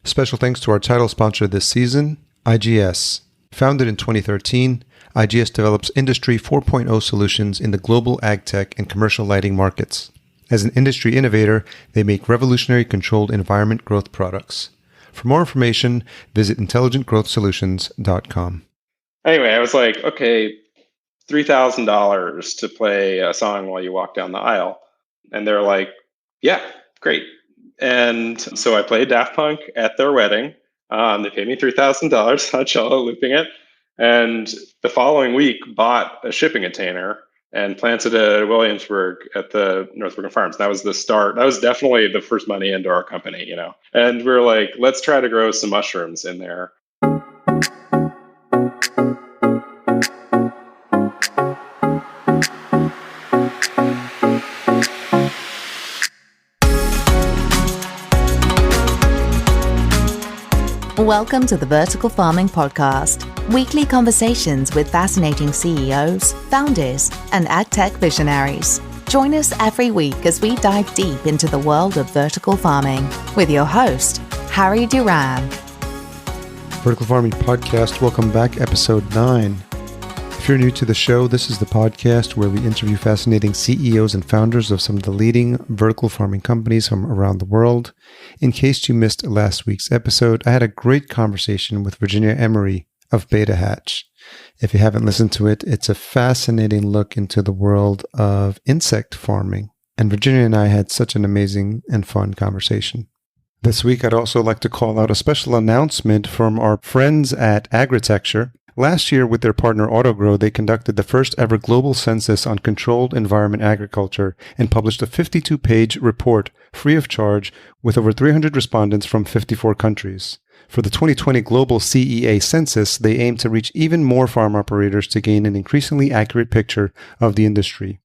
Special thanks to our title sponsor this season, IGS. Founded in 2013, IGS develops Industry 4.0 solutions in the global AgTech and commercial lighting markets. As an industry innovator, they make revolutionary controlled environment growth products. For more information, visit intelligentgrowthsolutions.com. Anyway, I was like, okay, $3,000 to play a song while you walk down the aisle. And they're like, yeah, great. And so I played Daft Punk at their wedding. They paid me $3,000 on cello looping it. And the following week bought a shipping container and planted it at Williamsburg at the North Bergen Farms. That was the start. That was definitely the first money into our company, you know. And we were like, let's try to grow some mushrooms in there. Welcome to the Vertical Farming Podcast, weekly conversations with fascinating CEOs, founders, and AgTech visionaries. Join us every week as we dive deep into the world of vertical farming with your host, Harry Duran. Vertical Farming Podcast, welcome back, episode 9. If you're new to the show, this is the podcast where we interview fascinating CEOs and founders of some of the leading vertical farming companies from around the world. In case you missed last week's episode, I had a great conversation with Virginia Emery of Beta Hatch. If you haven't listened to it, it's a fascinating look into the world of insect farming. And Virginia and I had such an amazing and fun conversation. This week, I'd also like to call out a special announcement from our friends at AgTech. Last year, with their partner AutoGrow, they conducted the first ever global census on controlled environment agriculture and published a 52-page report free of charge with over 300 respondents from 54 countries. For the 2020 global CEA census, they aim to reach even more farm operators to gain an increasingly accurate picture of the industry.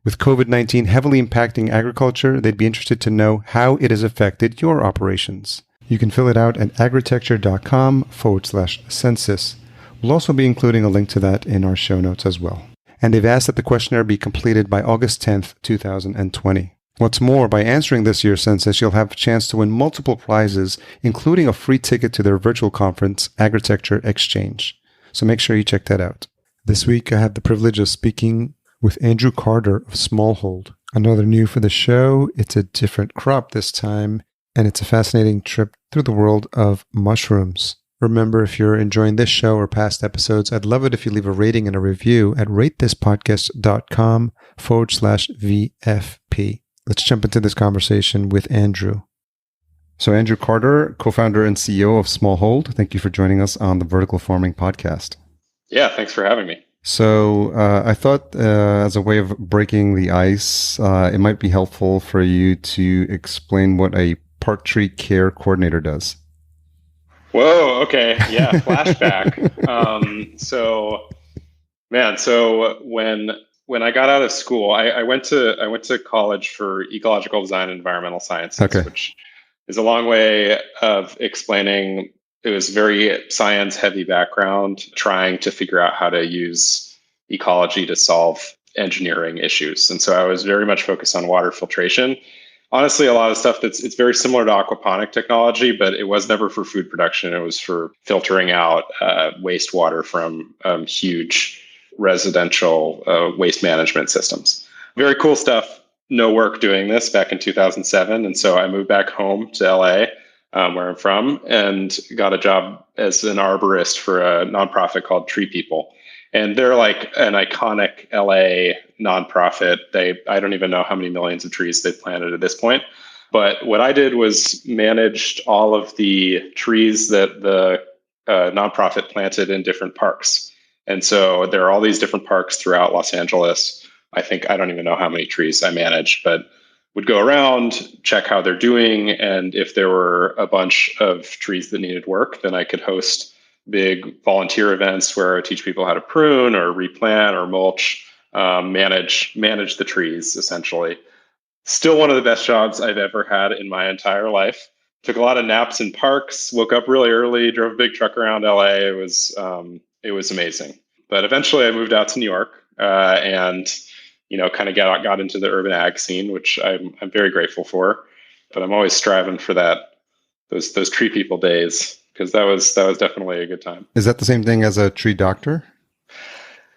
With COVID-19 heavily impacting agriculture, they'd be interested to know how it has affected your operations. You can fill it out at agritecture.com/census. We'll also be including a link to that in our show notes as well. And they've asked that the questionnaire be completed by August 10th, 2020. What's more, by answering this year's census, you'll have a chance to win multiple prizes, including a free ticket to their virtual conference, AgriTecture Exchange. So make sure you check that out. This week, I had the privilege of speaking with Andrew Carter of Smallhold. Another new for the show. It's a different crop this time, and it's a fascinating trip through the world of mushrooms. Remember, if you're enjoying this show or past episodes, I'd love it if you leave a rating and a review at ratethispodcast.com/VFP. Let's jump into this conversation with Andrew. So Andrew Carter, co-founder and CEO of Smallhold, thank you for joining us on the Vertical Farming Podcast. Yeah, thanks for having me. So I thought as a way of breaking the ice, it might be helpful for you to explain what a park tree care coordinator does. Whoa. Okay. Yeah. Flashback. So when I got out of school, I went to college for ecological design and environmental sciences, which is a long way of explaining. It was very science heavy background, trying to figure out how to use ecology to solve engineering issues. And so I was very much focused on water filtration. Honestly, a lot of stuff it's very similar to aquaponic technology, but it was never for food production. It was for filtering out wastewater from huge residential waste management systems. Very cool stuff. No work doing this back in 2007. And so I moved back home to LA, where I'm from, and got a job as an arborist for a nonprofit called Tree People. And they're like an iconic LA nonprofit. I don't even know how many millions of trees they've planted at this point. But what I did was managed all of the trees that the nonprofit planted in different parks. And so there are all these different parks throughout Los Angeles. I don't even know how many trees I managed, but would go around, check how they're doing. And if there were a bunch of trees that needed work, then I could host big volunteer events where I teach people how to prune or replant or mulch, manage the trees, essentially. Still one of the best jobs I've ever had in my entire life. Took a lot of naps in parks, woke up really early, drove a big truck around LA. It was amazing. But eventually I moved out to New York and kind of got into the urban ag scene, which I'm very grateful for. But I'm always striving for that those tree people days, because that was definitely a good time. Is that the same thing as a tree doctor?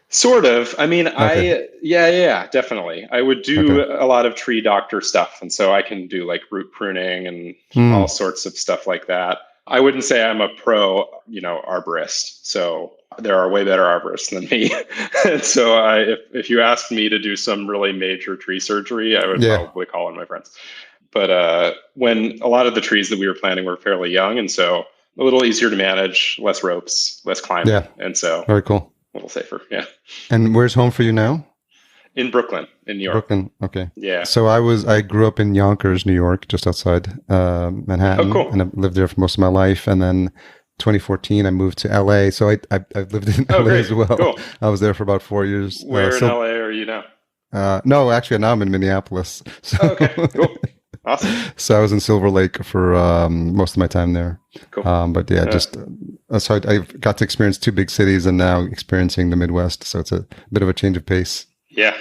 Sort of. I mean, Okay. yeah, definitely. I would do a lot of tree doctor stuff. And so I can do like root pruning and all sorts of stuff like that. I wouldn't say I'm a pro, arborist. So there are way better arborists than me. And so if you asked me to do some really major tree surgery, I would probably call one of my friends. But when a lot of the trees that we were planting were fairly young, and so a little easier to manage, less ropes, less climbing. Yeah. And so very cool. A little safer. Yeah. And where's home for you now? In Brooklyn, in New York. Brooklyn. Okay. Yeah. So I grew up in Yonkers, New York, just outside Manhattan. Oh, cool. And I lived there for most of my life. And then 2014, I moved to LA. So I lived in LA great. as well. Cool. I was there for about 4 years. Where in LA are you now? No, actually, now I'm in Minneapolis. So, okay, cool. Awesome. So I was in Silver Lake for most of my time there. Cool. But so I got to experience two big cities and now experiencing the Midwest. So it's a bit of a change of pace. Yeah.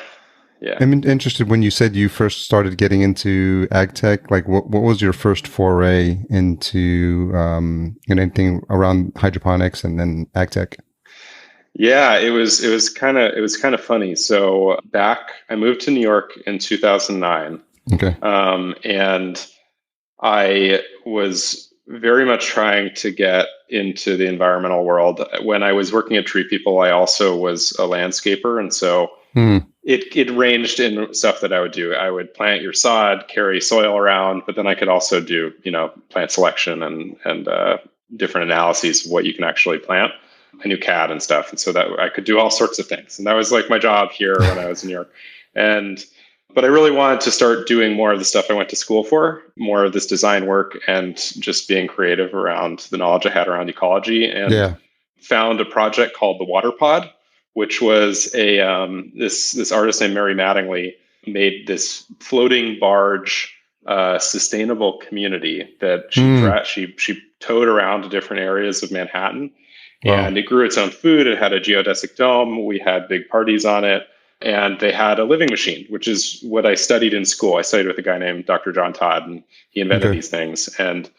I'm interested when you said you first started getting into AgTech, like what was your first foray into anything around hydroponics and then AgTech? Yeah, it was kind of funny. So I moved to New York in 2009. Okay. And I was very much trying to get into the environmental world. When I was working at Tree People, I also was a landscaper. And so it ranged in stuff that I would do. I would plant your sod, carry soil around, but then I could also do, plant selection and different analyses of what you can actually plant. I knew CAD and stuff. And so that I could do all sorts of things. And that was like my job here when I was in New York. But I really wanted to start doing more of the stuff I went to school for, more of this design work and just being creative around the knowledge I had around ecology, and found a project called the Water Pod, which was this artist named Mary Mattingly made this floating barge sustainable community that she towed around to different areas of Manhattan. Wow. And it grew its own food. It had a geodesic dome. We had big parties on it. And they had a living machine, which is what I studied in school. I studied with a guy named Dr. John Todd, and he invented these things. And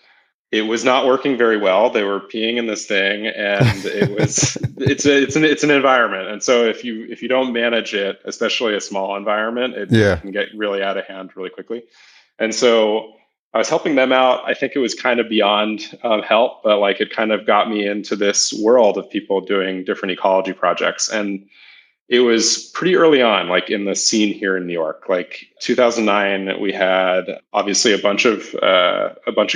it was not working very well. They were peeing in this thing, and it's an environment. And so if you don't manage it, especially a small environment, it can get really out of hand really quickly. And so I was helping them out. I think it was kind of beyond help, but like it kind of got me into this world of people doing different ecology projects. And it was pretty early on, like in the scene here in New York. Like 2009, we had obviously a bunch of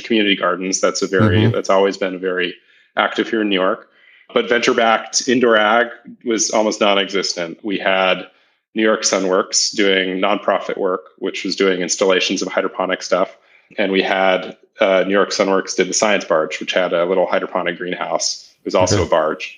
community gardens. That's that's always been very active here in New York. But venture-backed indoor ag was almost non-existent. We had New York Sunworks doing nonprofit work, which was doing installations of hydroponic stuff, and we had New York Sunworks did the Science Barge, which had a little hydroponic greenhouse. It was also a barge.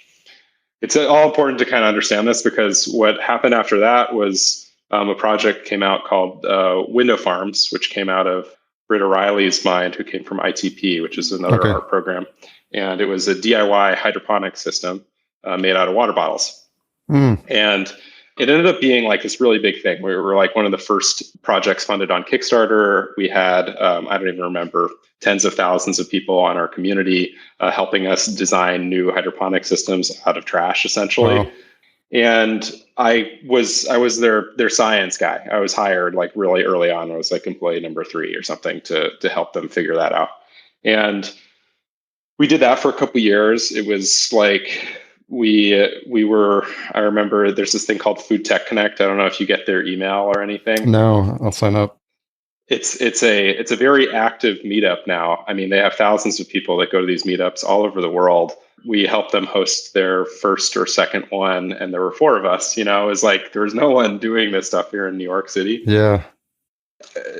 It's all important to kind of understand this, because what happened after that was a project came out called Window Farms, which came out of Britta Riley's mind, who came from ITP, which is another art program. And it was a DIY hydroponic system made out of water bottles. And it ended up being like this really big thing. We were like one of the first projects funded on Kickstarter. We had, I don't even remember, tens of thousands of people on our community helping us design new hydroponic systems out of trash, essentially. Wow. And I was their science guy. I was hired like really early on. I was like employee number 3 or something to help them figure that out. And we did that for a couple of years. It was like I remember there's this thing called Food Tech Connect. I don't know if you get their email or anything. No, I'll sign up. It's a very active meetup now. I mean, they have thousands of people that go to these meetups all over the world. We helped them host their first or second one, and there were 4 of us. It was like there was no one doing this stuff here in New York City. Yeah.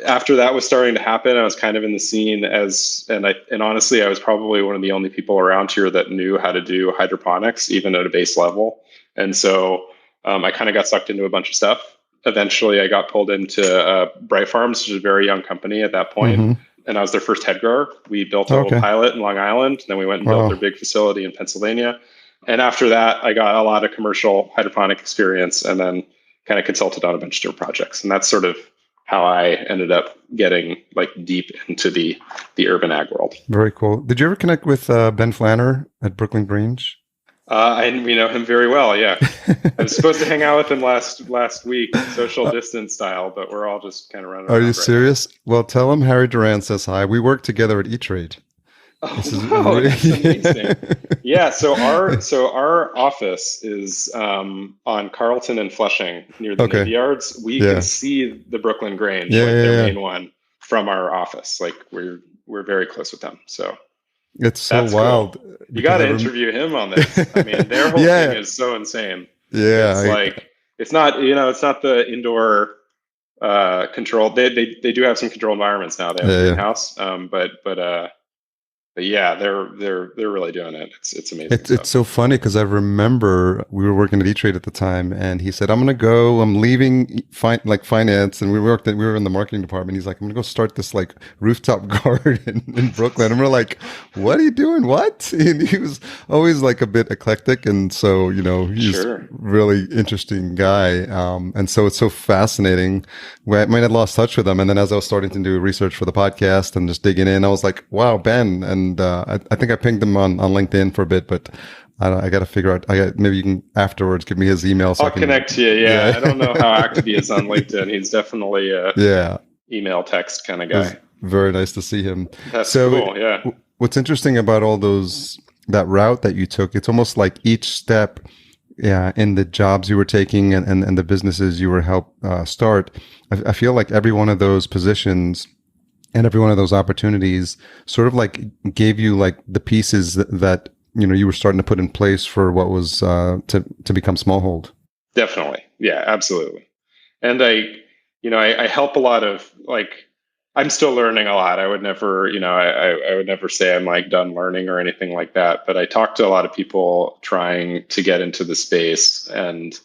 After that was starting to happen, I was kind of in the scene and honestly, I was probably one of the only people around here that knew how to do hydroponics, even at a base level. And so I kind of got sucked into a bunch of stuff. Eventually, I got pulled into Bright Farms, which is a very young company at that point. And I was their first head grower. We built a little pilot in Long Island. And then we went and built their big facility in Pennsylvania. And after that, I got a lot of commercial hydroponic experience and then kind of consulted on a bunch of different projects. And that's sort of how I ended up getting like deep into the urban ag world. Very cool. Did you ever connect with Ben Flanner at Brooklyn Grange? We know him very well. Yeah, I was supposed to hang out with him last week, social distance style, but we're all just kind of running around. Are you serious? Well, tell him Harry Duran says hi. We work together at E-Trade. Oh, wow, that's amazing. Yeah, so our office is on Carlton and Flushing near the Navy Yards. We can see the Brooklyn Grange, their main one, from our office. Like we're very close with them. So it's so wild. Cool. You got to interview him on this. I mean, their whole thing is so insane. Yeah, it's not the indoor control. They do have some controlled environments now. They have a greenhouse, but yeah, they're really doing it. It's amazing. It's so funny because I remember we were working at E-Trade at the time, and he said, "I'm leaving finance," and we were in the marketing department. He's like, "I'm gonna go start this like rooftop garden in Brooklyn," and we're like, "What are you doing? What?" And he was always like a bit eclectic, and so he's a really interesting guy. And so it's so fascinating. I might have lost touch with him, and then as I was starting to do research for the podcast and just digging in, I was like, "Wow, Ben!" And I think I pinged him on LinkedIn for a bit, but I got to figure out. Maybe you can afterwards give me his email. So I'll connect to you. Yeah, I don't know how active he is on LinkedIn. He's definitely a email text kind of guy. Very nice to see him. That's cool. Yeah. What's interesting about all that route that you took, it's almost like each step, in the jobs you were taking and the businesses you were help start. I feel like every one of those positions and every one of those opportunities sort of like gave you like the pieces that you were starting to put in place for what was to become Smallhold. Definitely, yeah, absolutely. And I help a lot of I'm still learning a lot. I would never I would never say I'm like done learning or anything like that. But I talk to a lot of people trying to get into the space, and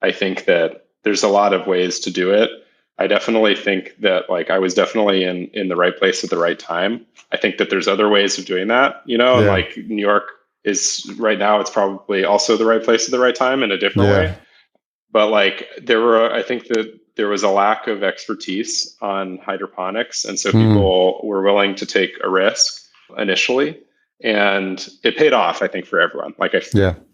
I think that there's a lot of ways to do it. I definitely think that I was definitely in the right place at the right time. I think that there's other ways of doing that, and like New York is right now, it's probably also the right place at the right time in a different way. But I think that there was a lack of expertise on hydroponics. And so people were willing to take a risk initially, and it paid off, I think, for everyone. I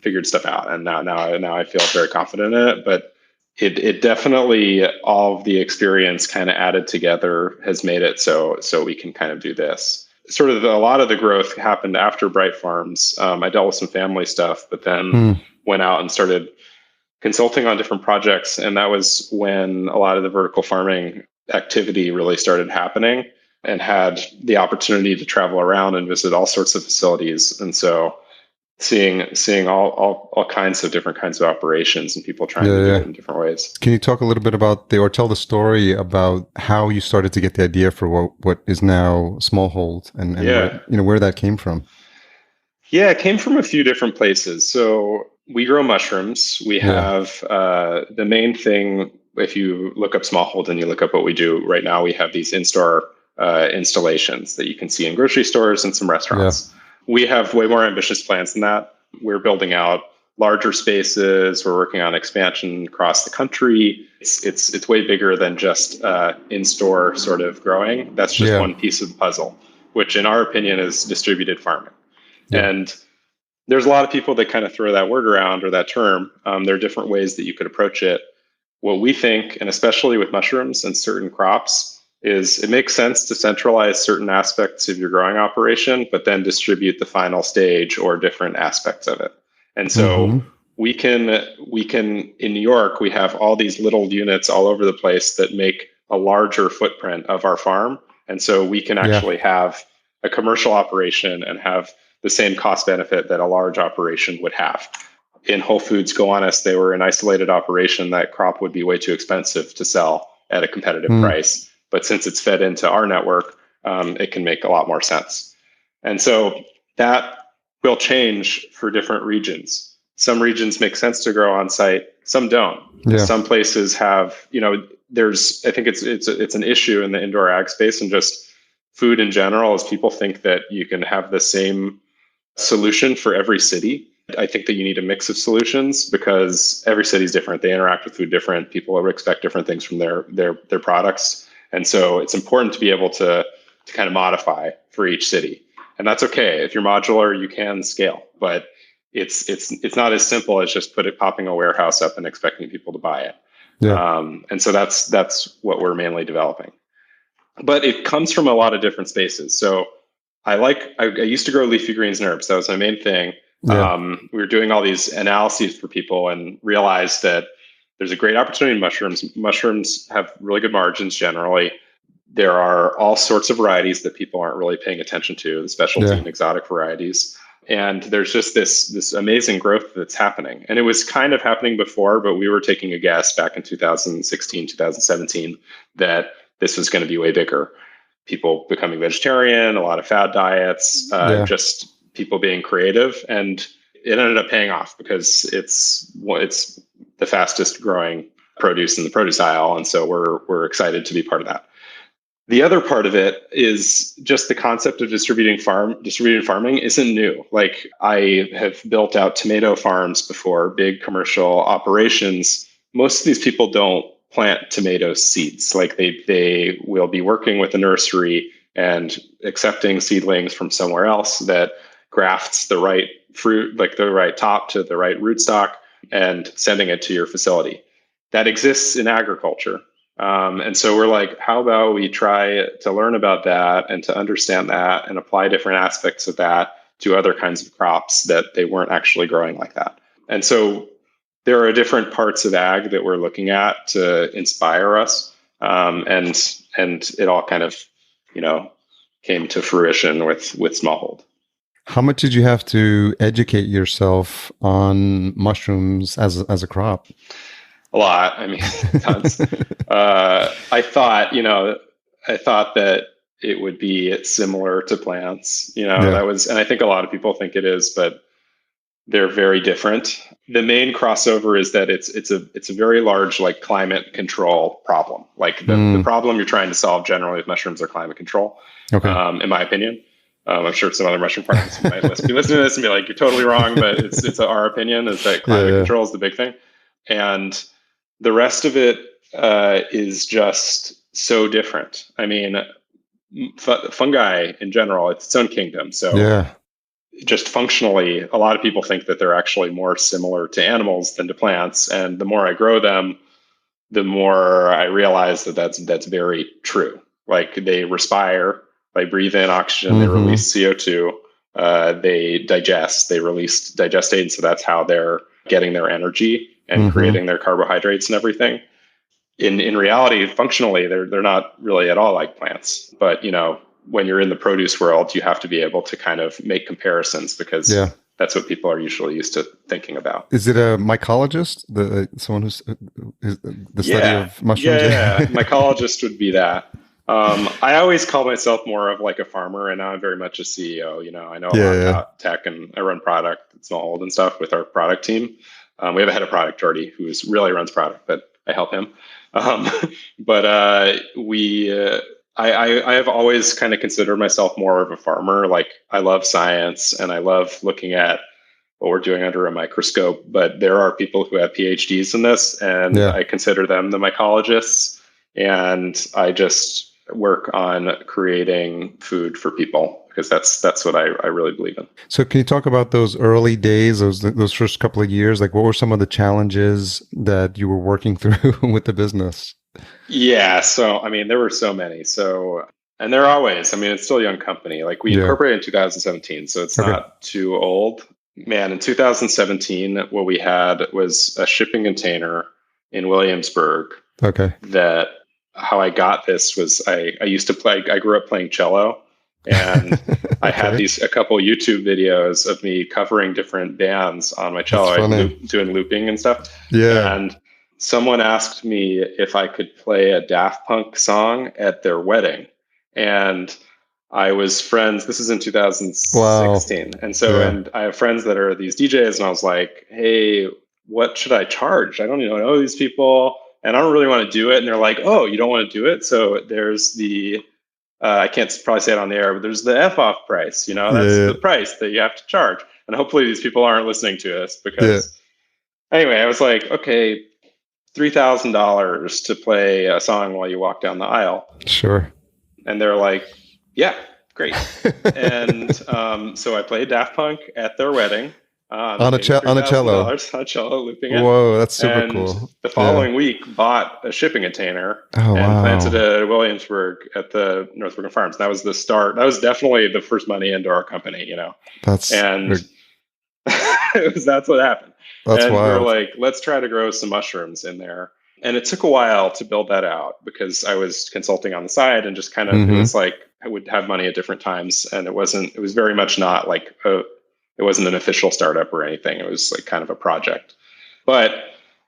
figured stuff out, and now I feel very confident in it, but it definitely, all of the experience kind of added together has made it so we can kind of do this. Sort of a lot of the growth happened after Bright Farms. I dealt with some family stuff, but then went out and started consulting on different projects. And that was when a lot of the vertical farming activity really started happening, and had the opportunity to travel around and visit all sorts of facilities. And so seeing all kinds of different kinds of operations and people trying to do it in different ways. Can you talk a little bit about tell the story about how you started to get the idea for what is now Smallhold and where that came from? Yeah, it came from a few different places. So we grow mushrooms. We have the main thing, if you look up Smallhold and you look up what we do right now, we have these in-store installations that you can see in grocery stores and some restaurants. We have way more ambitious plans than that. We're building out larger spaces. We're working on expansion across the country. It's way bigger than just in-store sort of growing. That's just one piece of the puzzle, which in our opinion is distributed farming. And there's a lot of people that kind of throw that word around, or that term. There are different ways that you could approach it. What we think, and especially with mushrooms and certain crops, is it makes sense to centralize certain aspects of your growing operation, but then distribute the final stage or different aspects of it. And so we can, in New York, we have all these little units all over the place that make a larger footprint of our farm. And so we can actually have a commercial operation and have the same cost benefit that a large operation would have. In Whole Foods, Gowanus, they were an isolated operation. That crop would be way too expensive to sell at a competitive price. But since it's fed into our network, it can make a lot more sense. And so that will change for different regions. Some regions make sense to grow on site, some don't. Some places have, I think it's an issue in the indoor ag space and just food in general, as people think that you can have the same solution for every city. I think that you need a mix of solutions because every city is different. They interact with food different. People expect different things from their products. And so it's important to be able to kind of modify for each city. And that's okay. If you're modular, you can scale, but it's not as simple as just popping a warehouse up and expecting people to buy it. Yeah. And so that's what we're mainly developing. But it comes from a lot of different spaces. So I used to grow leafy greens and herbs. That was my main thing. Yeah. We were doing all these analyses for people and realized that there's a great opportunity in mushrooms. Mushrooms have really good margins generally. There are all sorts of varieties that people aren't really paying attention to, the specialty and exotic varieties. And there's just this amazing growth that's happening. And it was kind of happening before, but we were taking a guess back in 2016, 2017, that this was going to be way bigger. People becoming vegetarian, a lot of fad diets, just people being creative. And it ended up paying off because it's the fastest growing produce in the produce aisle. And so we're excited to be part of that. The other part of it is just the concept of distributed farming isn't new. Like, I have built out tomato farms before, big commercial operations. Most of these people don't plant tomato seeds. Like, they will be working with a nursery and accepting seedlings from somewhere else that grafts the right fruit, like the right top to the right rootstock, and sending it to your facility. That exists in agriculture. And so we're like, how about we try to learn about that and to understand that and apply different aspects of that to other kinds of crops that they weren't actually growing like that. And so there are different parts of ag that we're looking at to inspire us. And it all kind of, came to fruition with Smallhold. How much did you have to educate yourself on mushrooms as a crop? A lot. I mean, tons. I thought that it would be similar to plants. That was, and I think a lot of people think it is, but they're very different. The main crossover is that it's a very large, like, climate control problem. Like, the problem you're trying to solve generally with mushrooms are climate control. Okay. In my opinion. I'm sure some other mushroom farmers might be listening to this and be like, you're totally wrong, but it's our opinion is that climate control is the big thing. And the rest of it is just so different. I mean, fungi in general, it's its own kingdom. So just functionally, a lot of people think that they're actually more similar to animals than to plants. And the more I grow them, the more I realize that that's very true. Like, they respire, they breathe in oxygen, they release CO2, they digest, they release digestate. So that's how they're getting their energy and creating their carbohydrates and everything. In reality, functionally, they're not really at all like plants. But, when you're in the produce world, you have to be able to kind of make comparisons because that's what people are usually used to thinking about. Is it a mycologist, someone who's the study of mushrooms? Yeah, mycologist would be that. I always call myself more of like a farmer, and now I'm very much a CEO. I know a lot about tech, and I run product at Smallhold and stuff with our product team. We have a head of product already who really runs product, but I help him. I have always kind of considered myself more of a farmer. Like, I love science and I love looking at what we're doing under a microscope, but there are people who have PhDs in this, and I consider them the mycologists. And I just work on creating food for people because that's what I really believe in. So can you talk about those early days, those first couple of years? Like, what were some of the challenges that you were working through with the business? Yeah. So, I mean, there were so many. And there are always, it's still a young company. Like, we incorporated in 2017, so it's not too old. Man, in 2017, what we had was a shipping container in Williamsburg. Okay. That how I got this was I grew up playing cello, and I had a couple YouTube videos of me covering different bands on my cello, doing looping and stuff. Yeah. And someone asked me if I could play a Daft Punk song at their wedding. And I was friends. This is in 2016. Wow. And so, and I have friends that are these DJs, and I was like, hey, what should I charge? I don't even know these people, and I don't really want to do it. And they're like, oh, you don't want to do it? So there's the, I can't probably say it on the air, but there's the F-off price, that's the price that you have to charge. And hopefully these people aren't listening to us because anyway, I was like, okay, $3,000 to play a song while you walk down the aisle. Sure. And they're like, yeah, great. And so I played Daft Punk at their wedding. On a cello. On a cello, looping it. Whoa, that's super and cool. The following week, bought a shipping container and planted it at Williamsburg at the North Brooklyn Farms. That was the start. That was definitely the first money into our company, That's that's what happened. That's and wild. We're like, let's try to grow some mushrooms in there. And it took a while to build that out because I was consulting on the side and just kind of, it was like, I would have money at different times. And it was very much not like, it wasn't an official startup or anything. It was like kind of a project, but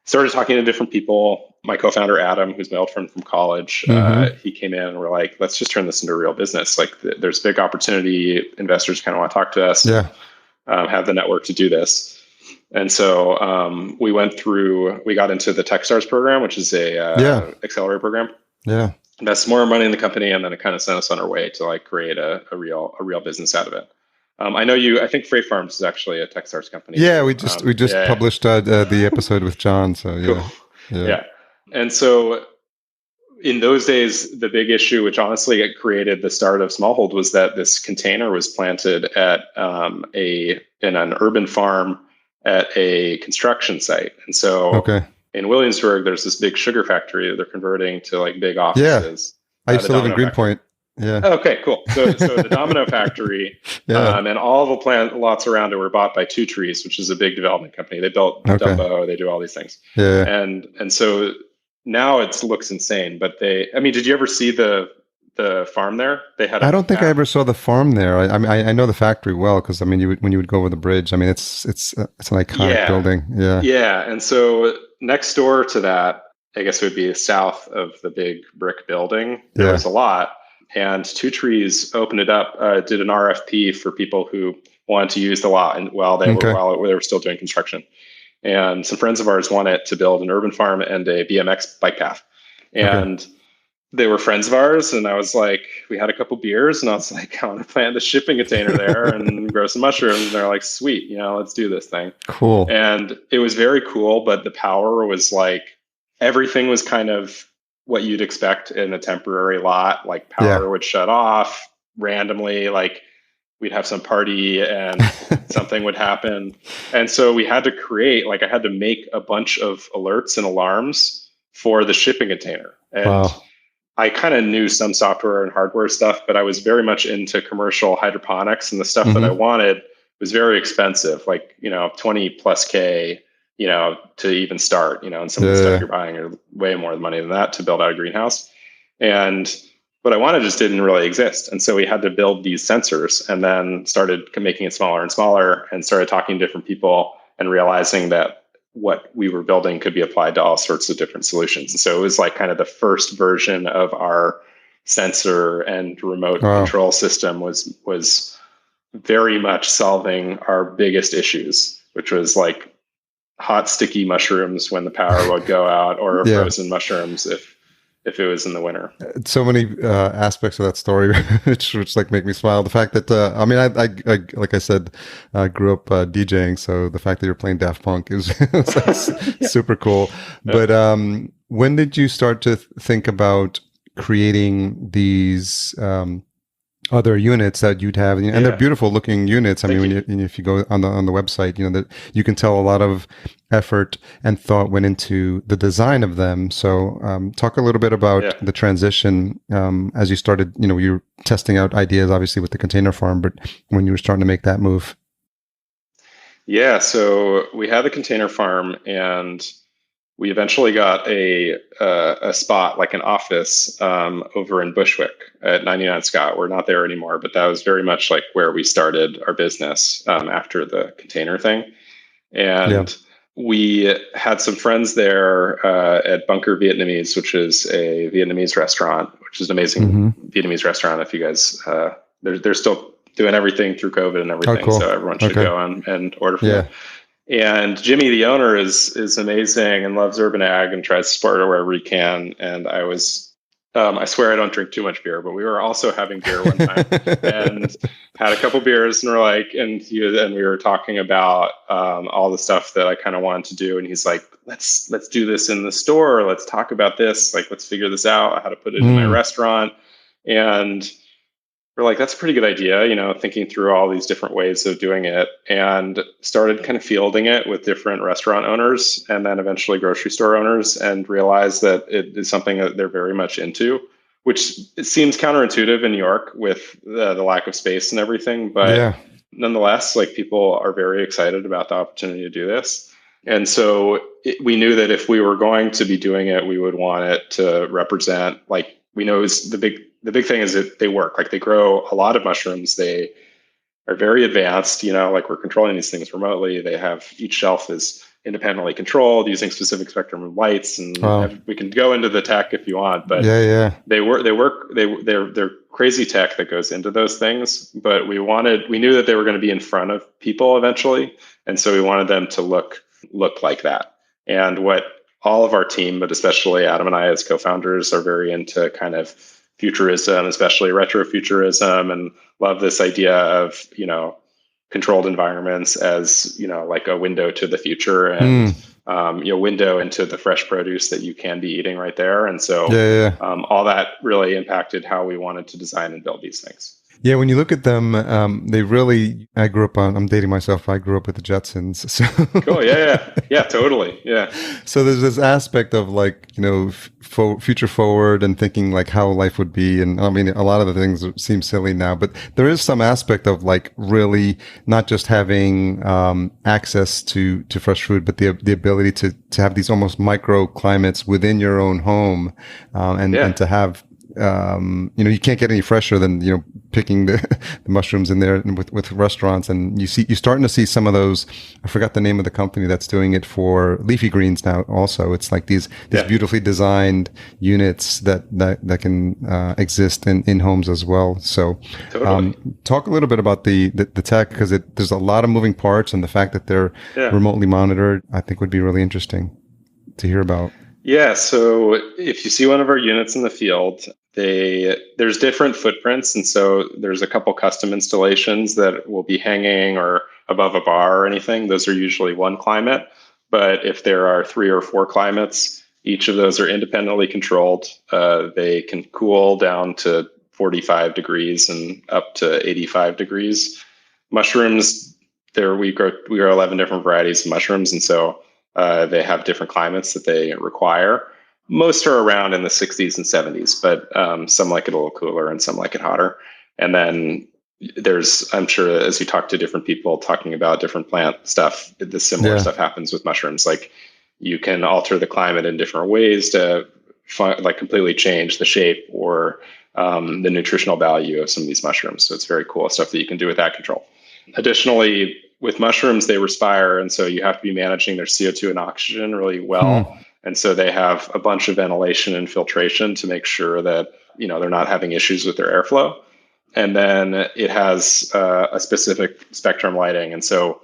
started talking to different people. My co-founder, Adam, who's my old friend from college, he came in and we're like, let's just turn this into a real business. Like there's big opportunity. Investors kind of want to talk to us, have the network to do this. And so we got into the TechStars program, which is a accelerator program. Yeah. Invest more money in the company. And then it kind of sent us on our way to like create a real business out of it. I know I think Freight Farms is actually a TechStars company. Yeah, we just published the episode with John. So yeah. Cool. Yeah. And so in those days, the big issue, which honestly created the start of Smallhold, was that this container was planted at in an urban farm at a construction site. And so in Williamsburg, there's this big sugar factory that they're converting to like big offices. I used to live in Greenpoint. Yeah. Okay, cool. So the Domino factory and all the plant lots around it were bought by Two Trees, which is a big development company. They built Dumbo, they do all these things. Yeah. And so now it looks insane, but did you ever see the farm there? I don't think I ever saw the farm there. I know the factory well because when you would go over the bridge, it's an iconic building. Yeah. Yeah. And so next door to that, I guess it would be south of the big brick building. There was a lot, and Two Trees opened it up, did an RFP for people who wanted to use the lot while they were still doing construction. And some friends of ours wanted to build an urban farm and a BMX bike path. And they were friends of ours. And I was like, we had a couple beers and I was like, I want to plant a shipping container there and grow some mushrooms. And they're like, sweet, let's do this thing. Cool. And it was very cool, but the power was like, everything was kind of what you'd expect in a temporary lot. Like power would shut off randomly, like we'd have some party and something would happen. And so we had to I had to make a bunch of alerts and alarms for the shipping container. And I kind of knew some software and hardware stuff, but I was very much into commercial hydroponics, and the stuff that I wanted was very expensive, like, 20 plus K, to even start, and some of the stuff you're buying are way more money than that to build out a greenhouse. And what I wanted just didn't really exist. And so we had to build these sensors and then started making it smaller and smaller and started talking to different people and realizing that what we were building could be applied to all sorts of different solutions. And so it was like kind of the first version of our sensor and remote control system was very much solving our biggest issues, which was like hot, sticky mushrooms when the power would go out, or frozen mushrooms if it was in the winter. So many aspects of that story, which like make me smile. The fact that I like I said, grew up DJing, so the fact that you're playing Daft Punk is super cool. But when did you start to think about creating these other units that you'd have, and they're beautiful looking units. If you go on the website, that you can tell a lot of effort and thought went into the design of them. So talk a little bit about the transition as you started, you were testing out ideas obviously with the container farm, but when you were starting to make that move. Yeah, so we had the container farm, and we eventually got a spot, like an office, over in Bushwick at 99 Scott. We're not there anymore, but that was very much like where we started our business after the container thing. And we had some friends there at Bunker Vietnamese, which is a Vietnamese restaurant, which is an amazing Vietnamese restaurant. If you guys, they're still doing everything through COVID and everything, so everyone should go and order from them. And Jimmy, the owner, is amazing and loves urban ag and tries to support it wherever he can. And I was I swear I don't drink too much beer, but we were also having beer one time and had a couple beers, and we were talking about all the stuff that I kind of wanted to do. And he's like, let's do this in the store. Let's talk about this. Like, let's figure this out, how to put it in my restaurant. And we're like, that's a pretty good idea, thinking through all these different ways of doing it, and started kind of fielding it with different restaurant owners and then eventually grocery store owners, and realized that it is something that they're very much into, which it seems counterintuitive in New York with the lack of space and everything. But nonetheless, like, people are very excited about the opportunity to do this. And so we knew that if we were going to be doing it, we would want it to represent, like, we know is the big thing is that they work. Like, they grow a lot of mushrooms. They are very advanced, like, we're controlling these things remotely. They have, each shelf is independently controlled using specific spectrum of lights. And we can go into the tech if you want, but they're crazy tech that goes into those things. But we knew that they were going to be in front of people eventually. And so we wanted them to look like that. And what all of our team, but especially Adam and I as co-founders, are very into kind of futurism, especially retrofuturism, and love this idea of, controlled environments as, like a window to the future, and, window into the fresh produce that you can be eating right there. And so all that really impacted how we wanted to design and build these things. Yeah, when you look at them, I grew up I'm dating myself. I grew up with the Jetsons. So cool. Yeah, totally. Yeah. So there's this aspect of, like, future forward and thinking like how life would be. And I mean, a lot of the things seem silly now, but there is some aspect of, like, really not just having access to fresh food, but the ability to have these almost microclimates within your own home, and to have, you can't get any fresher than, picking the mushrooms in there with restaurants. And you're starting to see some of those. I forgot the name of the company that's doing it for leafy greens now. Also, it's like these beautifully designed units that can exist in homes as well. So, totally. Talk a little bit about the tech, because there's a lot of moving parts, and the fact that they're remotely monitored, I think, would be really interesting to hear about. Yeah. So if you see one of our units in the field, there's different footprints. And so there's a couple custom installations that will be hanging or above a bar or anything. Those are usually one climate. But if there are 3 or 4 climates, each of those are independently controlled. They can cool down to 45 degrees and up to 85 degrees. Mushrooms, we grow 11 different varieties of mushrooms. And so they have different climates that they require. Most are around in the 60s and 70s, but some like it a little cooler and some like it hotter. And then I'm sure as you talk to different people talking about different plant stuff, the similar stuff happens with mushrooms. Like, you can alter the climate in different ways to completely change the shape or the nutritional value of some of these mushrooms. So it's very cool stuff that you can do with that control. Additionally, with mushrooms, they respire, and so you have to be managing their CO2 and oxygen really well. And so they have a bunch of ventilation and filtration to make sure that, they're not having issues with their airflow. And then it has a specific spectrum lighting. And so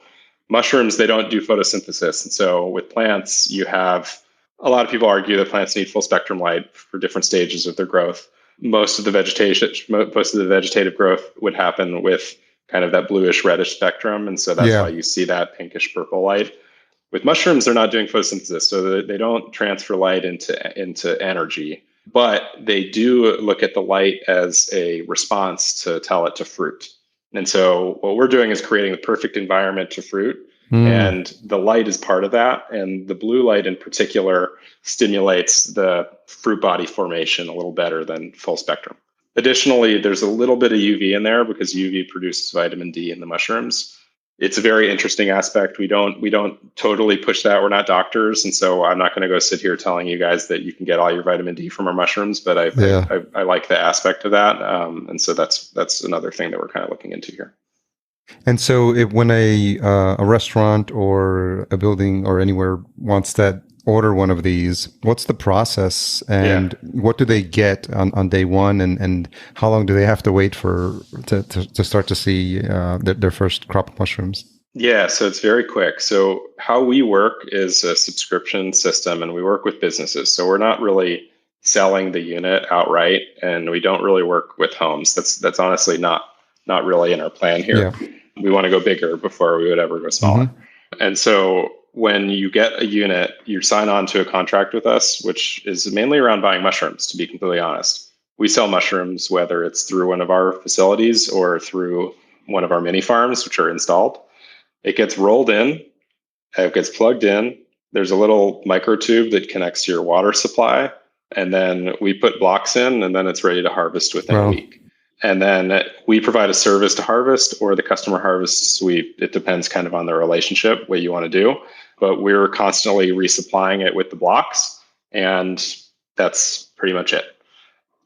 mushrooms, they don't do photosynthesis. And so with plants, you have a lot of people argue that plants need full spectrum light for different stages of their growth. Most of the vegetative growth would happen with kind of that bluish reddish spectrum. And so that's why you see that pinkish purple light. With mushrooms, they're not doing photosynthesis, so they don't transfer light into energy, but they do look at the light as a response to tell it to fruit. And so what we're doing is creating the perfect environment to fruit, and the light is part of that. And the blue light in particular stimulates the fruit body formation a little better than full spectrum. Additionally, there's a little bit of UV in there because UV produces vitamin D in the mushrooms. It's a very interesting aspect. We don't totally push that. We're not doctors, and so I'm not going to go sit here telling you guys that you can get all your vitamin D from our mushrooms. But I like the aspect of that, and so that's another thing that we're kind of looking into here. And so, when a restaurant or a building or anywhere wants to order one of these, what's the process, and what do they get on day one, and how long do they have to wait to start to see their first crop of mushrooms? Yeah, so it's very quick. So how we work is a subscription system, and we work with businesses. So we're not really selling the unit outright, and we don't really work with homes. That's honestly not really in our plan here. Yeah. We want to go bigger before we would ever go smaller. And so when you get a unit, you sign on to a contract with us, which is mainly around buying mushrooms, to be completely honest. We sell mushrooms, whether it's through one of our facilities or through one of our mini farms, which are installed. It gets rolled in, it gets plugged in. There's a little microtube that connects to your water supply. And then we put blocks in, and then it's ready to harvest within a week. And then we provide a service to harvest, or the customer harvests. It depends kind of on the relationship, what you want to do. But we're constantly resupplying it with the blocks, and that's pretty much it.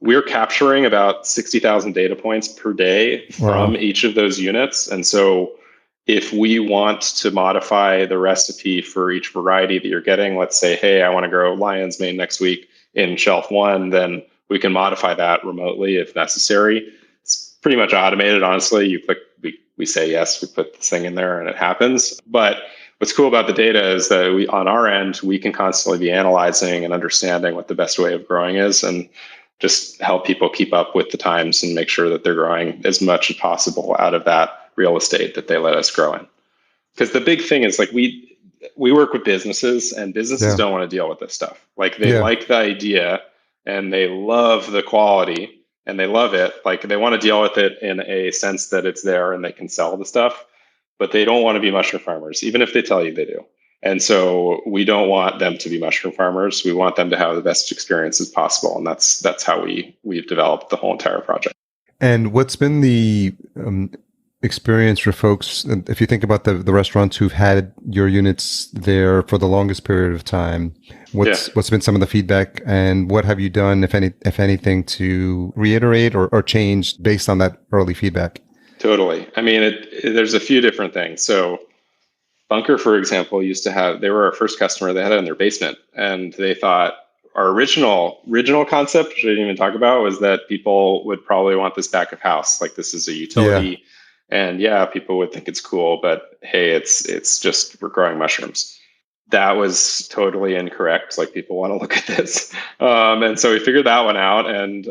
We're capturing about 60,000 data points per day from each of those units. And so if we want to modify the recipe for each variety that you're getting, let's say, hey, I want to grow lion's mane next week in shelf 1, then we can modify that remotely if necessary. It's pretty much automated, honestly. You click, we say yes, we put this thing in there and it happens. But what's cool about the data is that on our end, we can constantly be analyzing and understanding what the best way of growing is, and just help people keep up with the times and make sure that they're growing as much as possible out of that real estate that they let us grow in. Because the big thing is, like, we work with businesses, and businesses don't want to deal with this stuff. Like, they like the idea and they love the quality and they love it. Like, they want to deal with it in a sense that it's there and they can sell the stuff, but they don't want to be mushroom farmers, even if they tell you they do. And so we don't want them to be mushroom farmers. We want them to have the best experience as possible. And that's how we've developed the whole entire project. And what's been the experience for folks, if you think about the restaurants who've had your units there for the longest period of time, what's been some of the feedback, and what have you done, if anything, to reiterate or change based on that early feedback? Totally. I mean, there's a few different things. So Bunker, for example, they were our first customer. They had it in their basement, and they thought our original concept, which I didn't even talk about, was that people would probably want this back of house. Like, this is a utility, and people would think it's cool, but hey, it's just, we're growing mushrooms. That was totally incorrect. Like, people want to look at this. And so we figured that one out and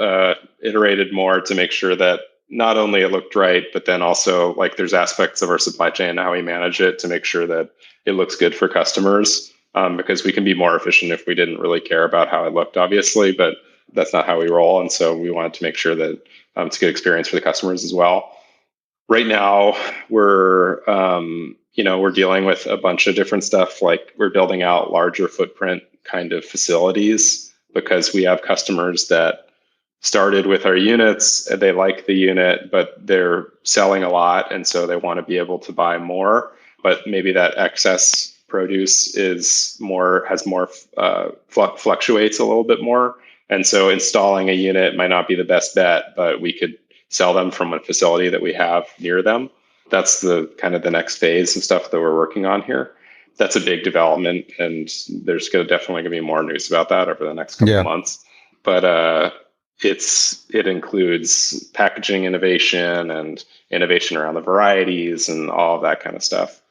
iterated more to make sure that not only it looked right, but then also, like, there's aspects of our supply chain and how we manage it to make sure that it looks good for customers, because we can be more efficient if we didn't really care about how it looked, obviously, but that's not how we roll. And so we wanted to make sure that it's a good experience for the customers as well. Right now, we're dealing with a bunch of different stuff. Like, we're building out larger footprint kind of facilities because we have customers that started with our units. They like the unit, but they're selling a lot, and so they want to be able to buy more. But maybe that excess produce fluctuates a little bit more, and so installing a unit might not be the best bet. But we could sell them from a facility that we have near them. That's the kind of the next phase of stuff that we're working on here. That's a big development, and there's definitely going to be more news about that over the next couple of months. But it includes packaging innovation and innovation around the varieties and all of that kind of stuff.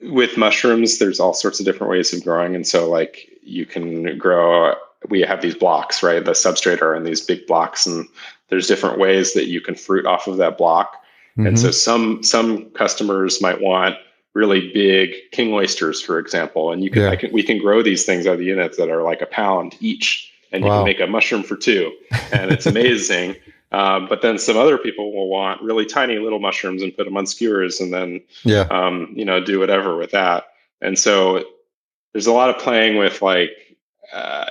With mushrooms, there's all sorts of different ways of growing. And so, like, you can grow, we have these blocks, right? The substrate are in these big blocks, and there's different ways that you can fruit off of that block. Mm-hmm. And so some customers might want really big king oysters, for example. And we can grow these things out of the units that are like a pound each. And you can make a mushroom for 2, and it's amazing. But then some other people will want really tiny little mushrooms and put them on skewers, and then do whatever with that. And so there's a lot of playing with, like,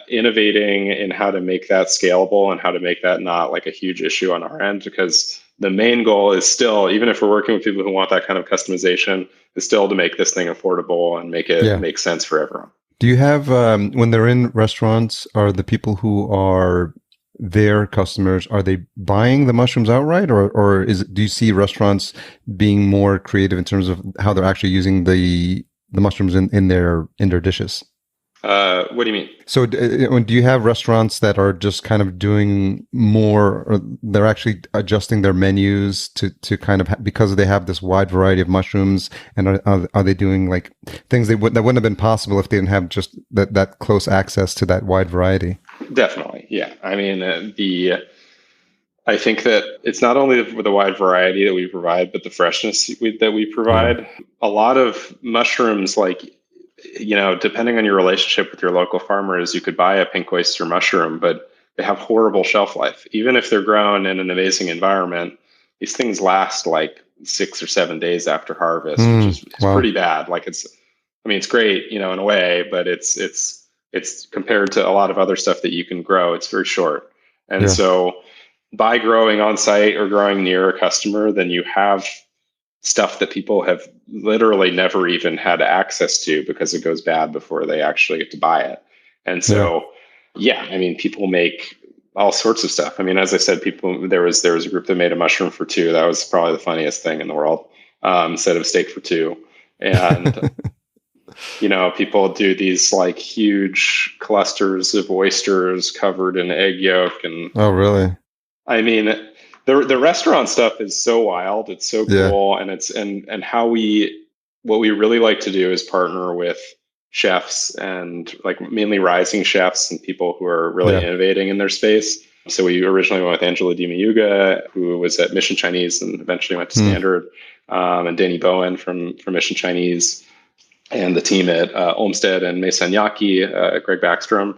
innovating in how to make that scalable and how to make that not like a huge issue on our end, because the main goal is still, even if we're working with people who want that kind of customization, is still to make this thing affordable and make it make sense for everyone. Do you have, when they're in restaurants, are the people who are their customers, are they buying the mushrooms outright, or do you see restaurants being more creative in terms of how they're actually using the mushrooms in their dishes? What do you mean? So do you have restaurants that are just kind of doing more, or they're actually adjusting their menus to kind of, because they have this wide variety of mushrooms, and are they doing like things that wouldn't have been possible if they didn't have just that close access to that wide variety? Definitely. Yeah. I mean, I think that it's not only the wide variety that we provide, but the freshness that we provide. Yeah. A lot of mushrooms, like, depending on your relationship with your local farmers, you could buy a pink oyster mushroom, but they have horrible shelf life. Even if they're grown in an amazing environment, these things last like 6 or 7 days after harvest, which is pretty bad. Like it's great, in a way, but it's compared to a lot of other stuff that you can grow, it's very short. And so by growing on site or growing near a customer, then you have stuff that people have literally never even had access to because it goes bad before they actually get to buy it. And so, people make all sorts of stuff. I mean, as I said, there was a group that made a mushroom for $2. That was probably the funniest thing in the world, instead of steak for $2. And, people do these like huge clusters of oysters covered in egg yolk. And oh, really? I mean, the restaurant stuff is so wild. It's so cool. And it's, and what we really like to do is partner with chefs and like mainly rising chefs and people who are really innovating in their space. So we originally went with Angela Dimayuga, who was at Mission Chinese and eventually went to Standard, and Danny Bowen from Mission Chinese, and the team at Olmsted and Mesa Nyaki, Greg Backstrom.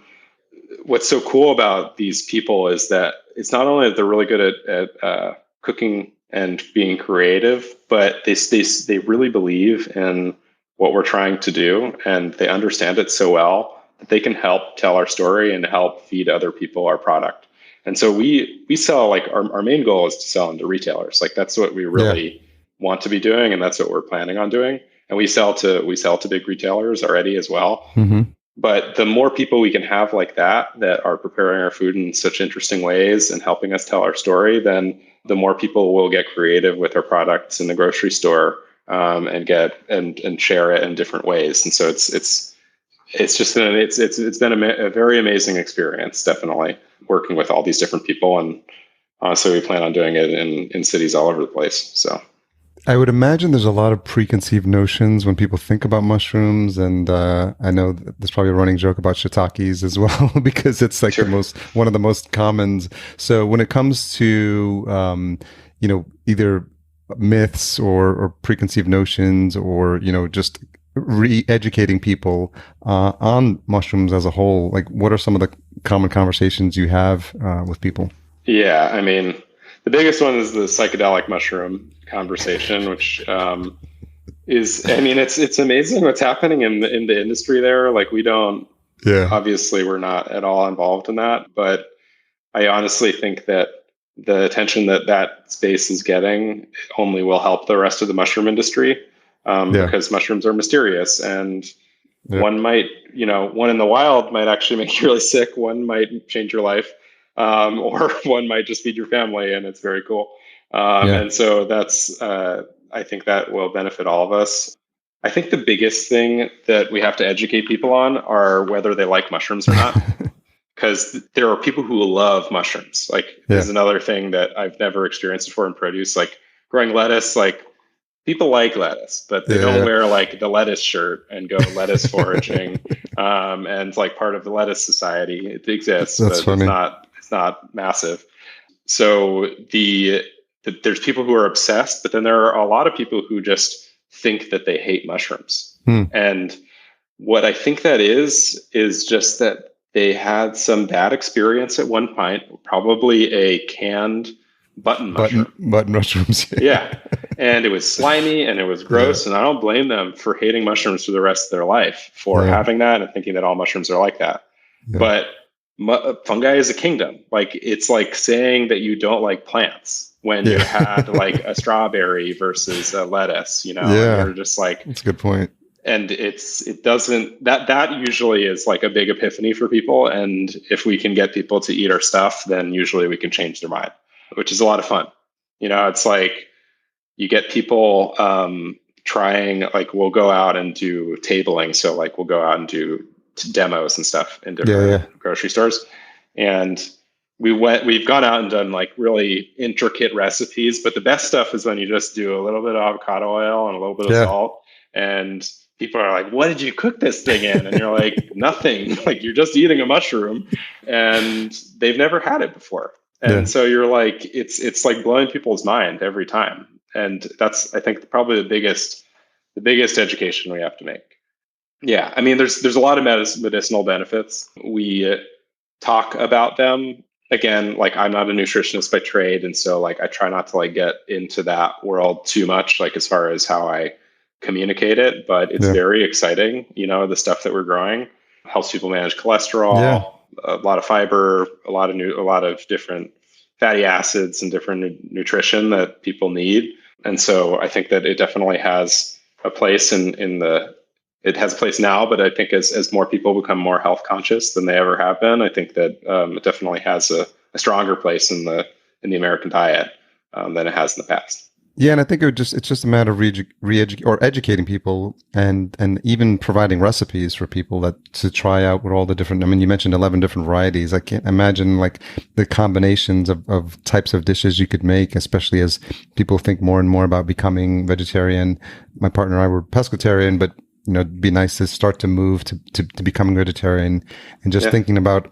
What's so cool about these people is that it's not only that they're really good at cooking and being creative, but they really believe in what we're trying to do, and they understand it so well that they can help tell our story and help feed other people our product. And so we sell, like, our main goal is to sell into retailers. Like, that's what we really want to be doing, and that's what we're planning on doing. And we sell to big retailers already as well. Mm-hmm. But the more people we can have like that are preparing our food in such interesting ways and helping us tell our story, then the more people will get creative with our products in the grocery store, and get and share it in different ways. And so it's been a very amazing experience, definitely, working with all these different people. And so we plan on doing it in cities all over the place. So I would imagine there's a lot of preconceived notions when people think about mushrooms, and I know there's probably a running joke about shiitakes as well, because it's like one of the most commons. So when it comes to either myths or preconceived notions, or just re-educating people on mushrooms as a whole, like, what are some of the common conversations you have with people? Yeah, I mean, the biggest one is the psychedelic mushroom conversation, which it's amazing what's happening in the industry there. Like, obviously we're not at all involved in that, but I honestly think that the attention that space is getting only will help the rest of the mushroom industry, because mushrooms are mysterious, and one might, one in the wild might actually make you really sick. One might change your life. Or one might just feed your family, and it's very cool. And so that's, I think that will benefit all of us. I think the biggest thing that we have to educate people on are whether they like mushrooms or not, because there are people who love mushrooms. Like, there's another thing that I've never experienced before in produce, like growing lettuce. Like, people like lettuce, but they don't wear like the lettuce shirt and go lettuce foraging. And like, part of the lettuce society, it exists, but it's not massive. So there's people who are obsessed, but then there are a lot of people who just think that they hate mushrooms. And what I think that is just that they had some bad experience at one point, probably a canned button mushrooms. And it was slimy and it was gross. And I don't blame them for hating mushrooms for the rest of their life for having that and thinking that all mushrooms are like that. But fungi is a kingdom. Like, it's like saying that you don't like plants when you had like a strawberry versus a lettuce, and you're just like, that's a good point. And that usually is like a big epiphany for people. And if we can get people to eat our stuff, then usually we can change their mind, which is a lot of fun. It's like, you get people trying, like, we'll go out and do tabling. So like, we'll go out and do demos and stuff in different grocery stores. And we've gone out and done like really intricate recipes, but the best stuff is when you just do a little bit of avocado oil and a little bit of salt, and people are like, what did you cook this thing in? And you're like, nothing. Like, you're just eating a mushroom, and they've never had it before. And so you're like, it's like blowing people's mind every time. And that's, I think, probably the biggest education we have to make. Yeah, I mean, there's a lot of medicinal benefits. We talk about them. Again, like, I'm not a nutritionist by trade, and so like I try not to like get into that world too much, like as far as how I communicate it. But it's very exciting. The stuff that we're growing helps people manage cholesterol, a lot of fiber, a lot of different fatty acids and different nutrition that people need. And so I think that it definitely has a place it has a place now, but I think as more people become more health conscious than they ever have been, I think that it definitely has a stronger place in the American diet than it has in the past. Yeah, and I think it's just a matter of educating people and even providing recipes for people to try out with all the different. I mean, you mentioned 11 different varieties. I can't imagine like the combinations of types of dishes you could make, especially as people think more and more about becoming vegetarian. My partner and I were pescatarian, but it'd be nice to start to move to becoming vegetarian, and just thinking about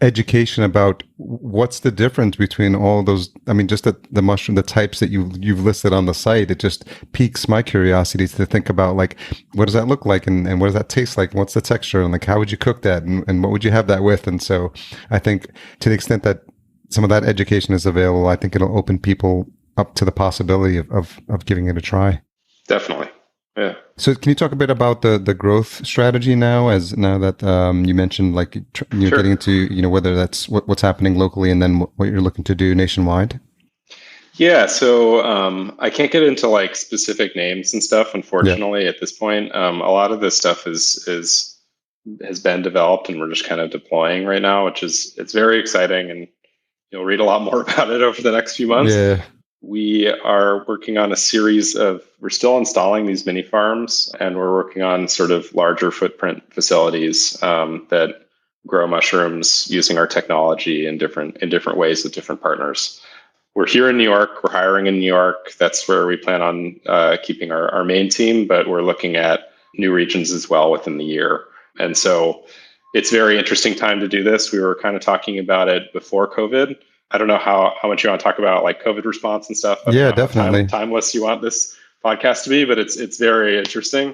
education about what's the difference between all those. I mean, just the mushroom, the types that you've listed on the site, it just piques my curiosity to think about, like, what does that look like, and what does that taste like, and what's the texture, and like, how would you cook that, and what would you have that with? And so I think to the extent that some of that education is available, I think it'll open people up to the possibility of giving it a try. Definitely. Yeah. So can you talk a bit about the growth strategy now that you mentioned, like, you're getting into, whether that's what's happening locally and then what you're looking to do nationwide? Yeah. So I can't get into like specific names and stuff, unfortunately, at this point. A lot of this stuff has been developed and we're just kind of deploying right now, it's very exciting, and you'll read a lot more about it over the next few months. Yeah. We are working on a series we're still installing these mini farms, and we're working on sort of larger footprint facilities that grow mushrooms using our technology in different ways with different partners. We're here in New York. We're hiring in New York. That's where we plan on keeping our main team, but we're looking at new regions as well within the year. And so it's a very interesting time to do this. We were kind of talking about it before COVID. I don't know how much you want to talk about like COVID response and stuff. Yeah, definitely. Timeless you want this podcast to be, but it's very interesting.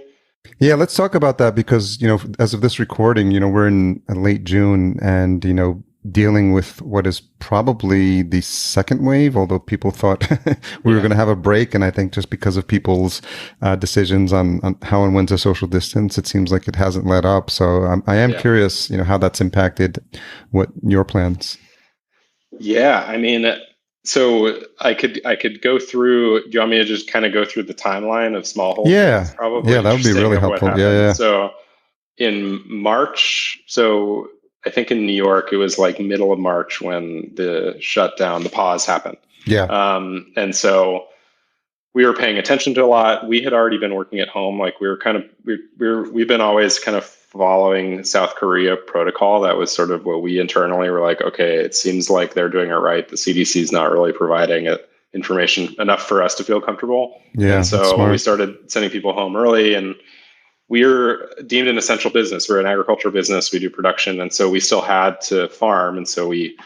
Yeah, let's talk about that because, as of this recording, we're in late June and, dealing with what is probably the second wave, although people thought we were going to have a break. And I think just because of people's decisions on how and when to social distance, it seems like it hasn't let up. So I am curious, how that's impacted your plans. Yeah, I mean, so I could go through. Do you want me to just kind of go through the timeline of Smallhold? Yeah, probably. Yeah, that would be really helpful. Yeah. So in March, I think in New York, it was like middle of March when the shutdown, the pause happened. Yeah. And so we were paying attention to a lot. We had already been working at home. Like we've been always kind of following South Korea protocol. That was sort of what we internally were like, okay, it seems like they're doing it right. The CDC is not really providing information enough for us to feel comfortable. Yeah. And so we started sending people home early, and we're deemed an essential business. We're an agriculture business. We do production. And so we still had to farm. And so we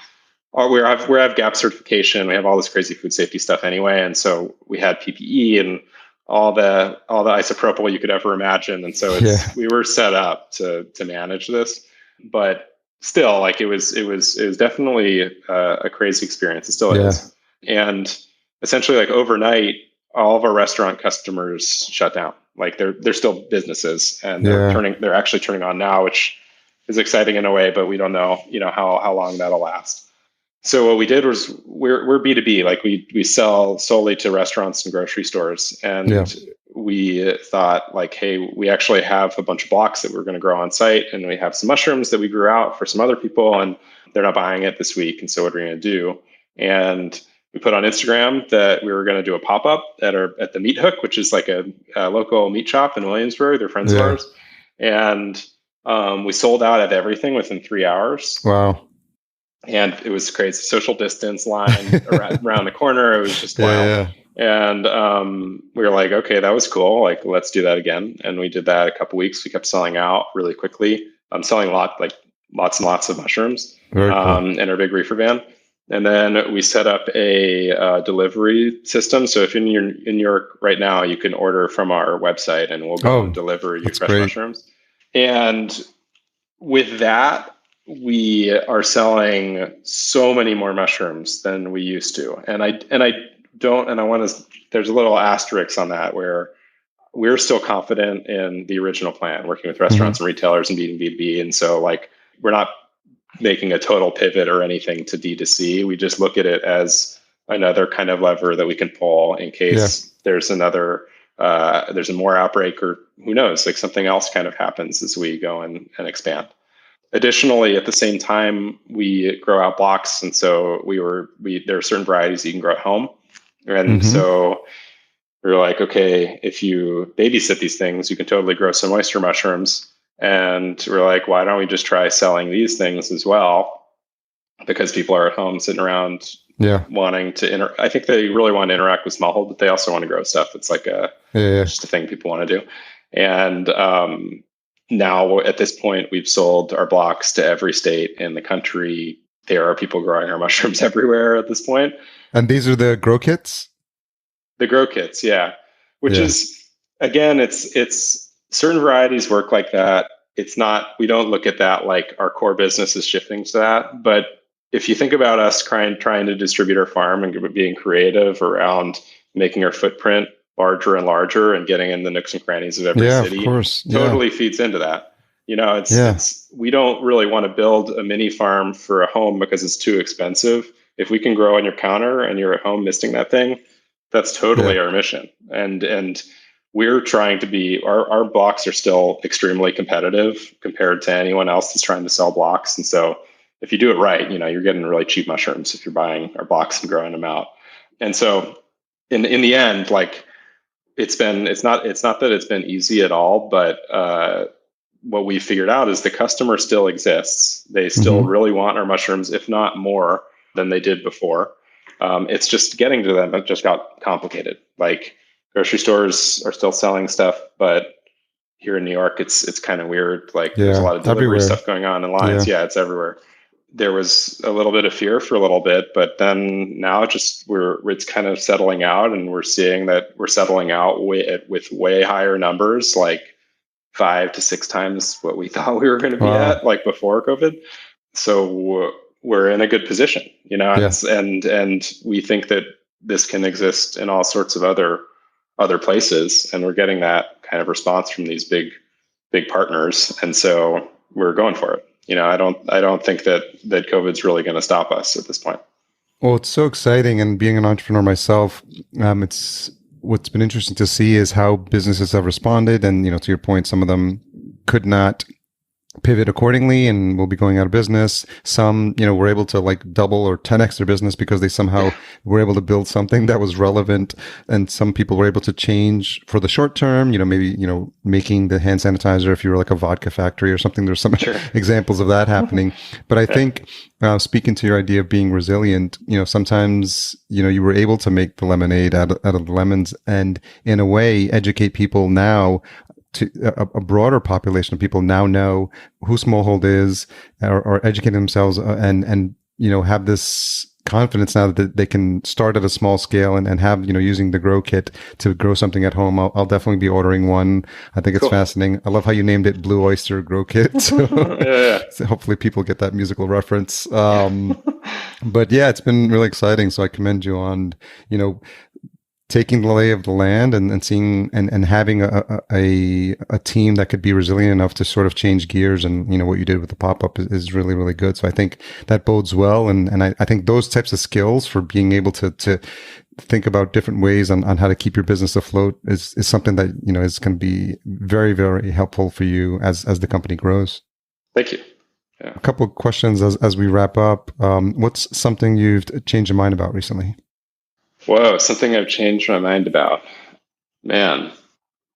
have GAP certification. We have all this crazy food safety stuff anyway. And so we had PPE and all the isopropyl you could ever imagine. And so we were set up to manage this, but still, like it was definitely a crazy experience. It still is. And essentially, like overnight, all of our restaurant customers shut down. Like they're still businesses, and they're actually turning on now, which is exciting in a way, but we don't know, how long that'll last. So what we did was we're B2B, like we sell solely to restaurants and grocery stores. And we thought like, hey, we actually have a bunch of blocks that we're going to grow on site, and we have some mushrooms that we grew out for some other people, and they're not buying it this week. And so what are we going to do? And we put on Instagram that we were going to do a pop-up at the Meat Hook, which is like a local meat shop in Williamsburg. They're friends of ours. And we sold out of everything within 3 hours. Wow. And it was crazy. Social distance line around the corner. It was just wild. And we were like, okay, that was cool. Like, let's do that again. And we did that a couple weeks. We kept selling out really quickly. I'm selling lots and lots of mushrooms Very cool. in our big reefer van. And then we set up a delivery system. So if you're in New York right now, you can order from our website and we'll go and deliver you fresh mushrooms. And with that, we are selling so many more mushrooms than we used to. And I want to, there's a little asterisk on that where we're still confident in the original plan, working with restaurants and retailers and B2B. And so like, we're not making a total pivot or anything to D2C. We just look at it as another kind of lever that we can pull in case there's another, there's a more outbreak or who knows, like something else kind of happens as we go and expand. Additionally, at the same time, we grow out blocks. And so there are certain varieties you can grow at home. And so we were like, okay, if you babysit these things, you can totally grow some oyster mushrooms. And we're like, why don't we just try selling these things as well? Because people are at home sitting around wanting to I think they really want to interact with Smallhold, but they also want to grow stuff. It's like just a thing people want to do. And now at this point, we've sold our blocks to every state in the country. There are people growing our mushrooms everywhere at this point. And these are the grow kits? The grow kits, yeah. Which is, again, it's certain varieties work like that. It's not, we don't look at that like our core business is shifting to that. But if you think about us trying to distribute our farm and being creative around making our footprint larger and larger and getting in the nooks and crannies of every city, of course. Totally feeds into that. You know, it's we don't really want to build a mini farm for a home because it's too expensive. If we can grow on your counter and you're at home misting that thing, that's totally our mission. And we're trying to be, our blocks are still extremely competitive compared to anyone else that's trying to sell blocks. And so if you do it right, you know, you're getting really cheap mushrooms if you're buying our blocks and growing them out. And so in the end, like it's not that it's been easy at all, but what we figured out is the customer still exists. They still really want our mushrooms, if not more than they did before. It's just getting to them. It just got complicated. Like grocery stores are still selling stuff, but here in New York, it's kind of weird. Like there's a lot of delivery stuff going on in lines. Yeah, it's everywhere. There was a little bit of fear for a little bit, but then now it's kind of settling out, and we're seeing that we're settling out with way higher numbers, like 5 to 6 times what we thought we were going to be at, like before COVID. So we're in a good position, you know, and we think that this can exist in all sorts of other places, and we're getting that kind of response from these big partners, and so we're going for it. You know, I don't think that COVID's really going to stop us at this point. Well, it's so exciting, and being an entrepreneur myself, it's what's been interesting to see is how businesses have responded, and you know, to your point, some of them could not pivot accordingly and will be going out of business. Some, you know, were able to like double or 10x their business because they somehow were able to build something that was relevant. And some people were able to change for the short term, you know, maybe, you know, making the hand sanitizer if you were like a vodka factory or something. There's some examples of that happening. But I think speaking to your idea of being resilient, you know, sometimes, you know, you were able to make the lemonade out of the lemons and in a way educate people now. To a broader population of people now know who Smallhold is, or educating themselves, and you know, have this confidence now that they can start at a small scale and have, you know, using the grow kit to grow something at home. I'll definitely be ordering one. I think it's fascinating. I love how you named it Blue Oyster Grow Kit. So, so hopefully people get that musical reference. But yeah, it's been really exciting. So I commend you on, you know, taking the lay of the land and seeing and having a team that could be resilient enough to sort of change gears. And, you know, what you did with the pop-up is really, really good. So I think that bodes well. And I think those types of skills for being able to think about different ways on how to keep your business afloat is something that, you know, is going to be very, very helpful for you as the company grows. Thank you. Yeah. A couple of questions as we wrap up. What's something you've changed your mind about recently? Whoa, something I've changed my mind about. Man,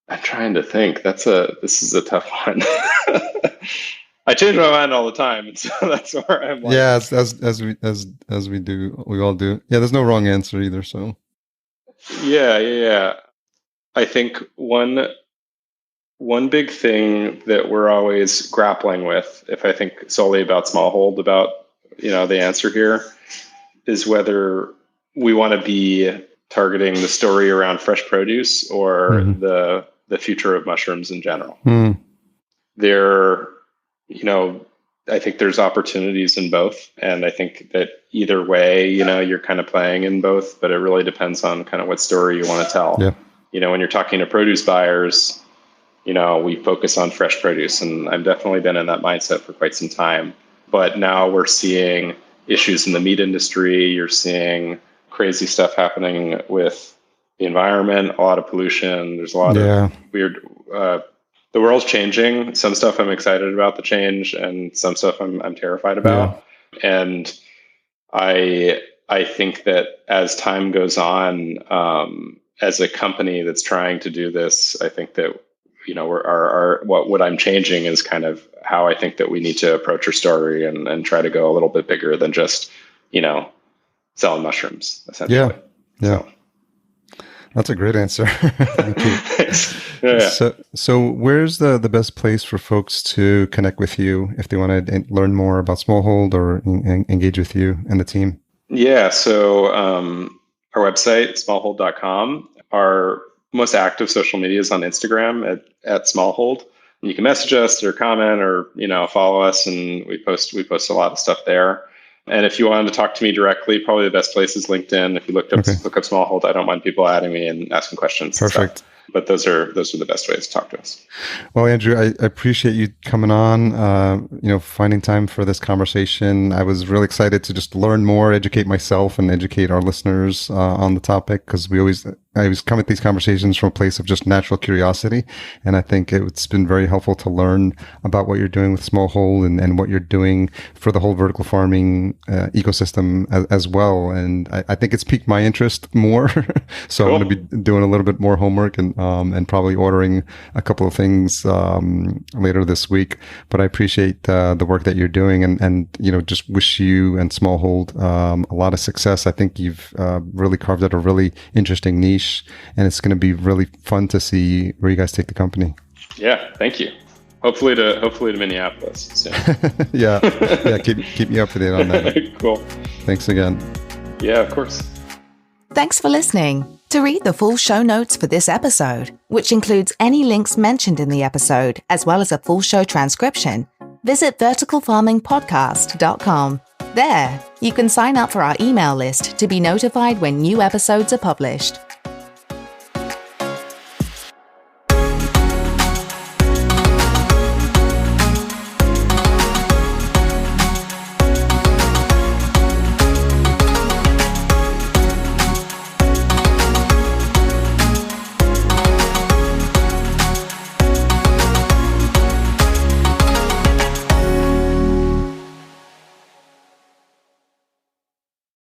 I'm trying to think. This is a tough one. I change my mind all the time, so that's where I'm like. Yeah, as we do, we all do. Yeah, there's no wrong answer either. So Yeah. I think one big thing that we're always grappling with, if I think solely about Smallhold, about the answer here, is whether we want to be targeting the story around fresh produce or the future of mushrooms in general. There, I think there's opportunities in both, and I think that either way, you're kind of playing in both, but it really depends on kind of what story you want to tell. Yeah. When you're talking to produce buyers, we focus on fresh produce, and I've definitely been in that mindset for quite some time. But now we're seeing issues in the meat industry. You're seeing crazy stuff happening with the environment, a lot of pollution. There's a lot of weird. The world's changing. Some stuff I'm excited about the change, and some stuff I'm terrified about. Yeah. And I think that as time goes on, as a company that's trying to do this, I think that what I'm changing is kind of how I think that we need to approach our story and try to go a little bit bigger than just selling mushrooms, essentially. Yeah. That's a great answer. Thank you. So where's the best place for folks to connect with you if they want to learn more about Smallhold or engage with you and the team? Yeah. So our website, smallhold.com. Our most active social media is on Instagram at Smallhold. And you can message us or comment or follow us, and we post a lot of stuff there. And if you wanted to talk to me directly, probably the best place is LinkedIn. If you look up Smallhold, I don't mind people adding me and asking questions. Perfect. But those are the best ways to talk to us. Well, Andrew, I appreciate you coming on, finding time for this conversation. I was really excited to just learn more, educate myself and educate our listeners on the topic, because I always come at these conversations from a place of just natural curiosity. And I think it's been very helpful to learn about what you're doing with Smallhold and what you're doing for the whole vertical farming ecosystem as well. And I think it's piqued my interest more. So cool. I'm going to be doing a little bit more homework and probably ordering a couple of things later this week. But I appreciate the work that you're doing and just wish you and Smallhold a lot of success. I think you've really carved out a really interesting niche, and it's going to be really fun to see where you guys take the company. Yeah, thank you. Hopefully to Minneapolis soon. yeah, keep me up to date on that. Cool. Thanks again. Yeah, of course. Thanks for listening. To read the full show notes for this episode, which includes any links mentioned in the episode, as well as a full show transcription, visit verticalfarmingpodcast.com. There, you can sign up for our email list to be notified when new episodes are published.